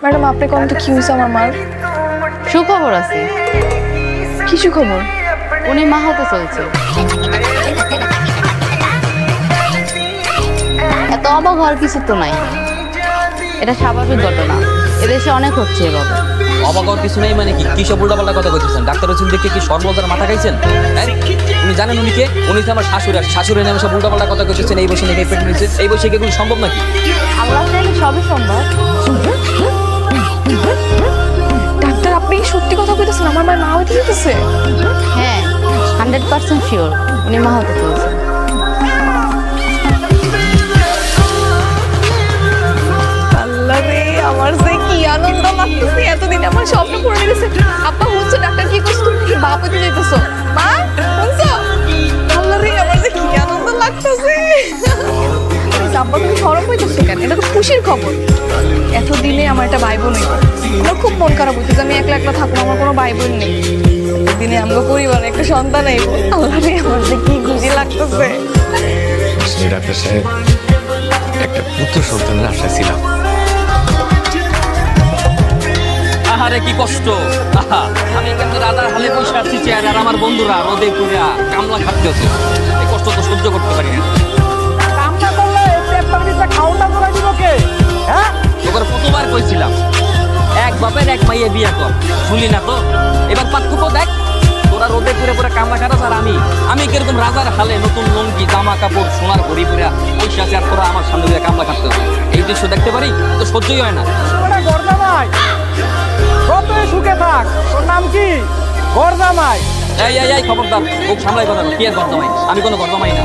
Madam আপনি কোন তো কি হয়েছে আমার মার? সুখবর আছে। কি সুখবর? উনি মা হতে চলছে। এত অবাক হওয়ার কিছু তো নাই, এটা স্বাভাবিক ঘটনা। এদেশে অনেক হচ্ছে এভাবে। অবাক হওয়ার কিছু নেই মানে কি? কি সব উল্টাপাল্টা কথা কইতেছেন? ডাক্তার হোসেন দেখে কি সর্বদার মাথা খাইছেন? হ্যাঁ, উনি জানেন উনি কে? উনি তো আমার শাশুড়ি। শাশুড়ি নামে সব উল্টাপাল্টা কথা কইতেছেন। এই বসে নাকি পেট নিচ্ছে, এই বসে কি এগুলো সম্ভব নাকি? আল্লাহ চাইলে সবই সম্ভব। ডাক্তার আপনি কি সত্যি কথা কইতেছেন? আমার মায়ের মা হইতে যেতেছে? হ্যাঁ, 100% শিওর উনি মা হতে চলছে। আল্লাহ রে, আমার যে কি আনন্দ লাগতেছে! এতদিন আমার স্বপ্ন পূরণ হয়েছে। আপা শুনছো ডাক্তার কি কইছে? তুমি কি বাপ হইতে যাইতেছো? মা শুনছো? আল্লাহ রে, আমার যে কি আনন্দ লাগতেছে! আব্বা তুমি গরম হইতেছো কেন? এটা তো খুশির খবর। এতদিনে আমার একটা ভাই বোন হইল। আমার খুব মন খারাপ হইতেছে, আমি একলা একলা থাকবো, আমার কোনো ভাই বোন নেই। এতদিনে আমার পরিবারে একটা সন্তান আইব। আল্লাহ রে, আমার যে কি খুশি লাগতেছে! ডাক্তার সাহেব, একটা পুত্র সন্তানের আশা ছিলাম। আহারে কি কষ্ট! আহা, আমি কিন্তু রাজার হালে বসে আছি চেয়ারে, আর আমার বন্ধুরা রোদে পুড়া কামলা খাচ্ছে। এই কষ্ট তো সহ্য করতে পারি না। কামটা করলে পেপারটা খাওয়াটা করে দিব কে? হ্যাঁ, তোকে কতবার কইছিলাম এক বাপের এক মাইয়ে বিয়ে কর, শুনলি না তো? এবার পার্থক্য দেখ, তোরা রোদে পুরে পুরে কামলা খাটাস, আর আমি কিরকম রাজার হালে নতুন লুঙ্গি জামা কাপড় সোনার ঘড়ি পুরা পয়সা আছে, আর তোরা আমার সামনে দিয়ে কামলা খাটতে। এই দৃশ্য দেখতে পারি তো সহ্যই হয় না। ওটা গর্দামাই, কতই সুখে থাক। তোর নাম কি? গর্দামাই। এই খবরদার, খুব সামলাই কথা। কি আর গর্দমাই? আমি কোনো গর্দমাই না।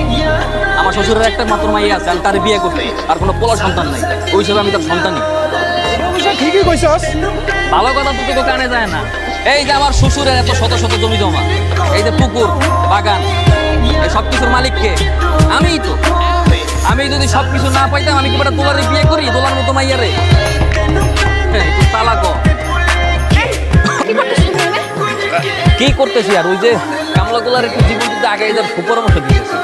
আমার শ্বশুরের একটা মাত্র মাইয়া আছে, আমি তার বিয়ে করতে, আর কোনো পোলা সন্তান নাই। ওই হিসেবে আমি তার সন্তানই। অবশ্য ঠিকই কইছস। ভালো কথা তো তোকে কানে যায় না। এই যে আমার শ্বশুরের এত শত শত জমি জমা, এই যে পুকুর বাগান, এই সব কিছুর মালিক কে? আমিই তো। আমি যদি সবকিছু না পাইতাম, আমি কি বেটা দোলারে বিয়ে করি? দোলার মতো মাইয়ারে? হ্যাঁ, একটু তালাক। কি করতেছি আর ওই যে কামলা গুলার একটু জীবন যদি আগে পরামর্শ দিতেছি।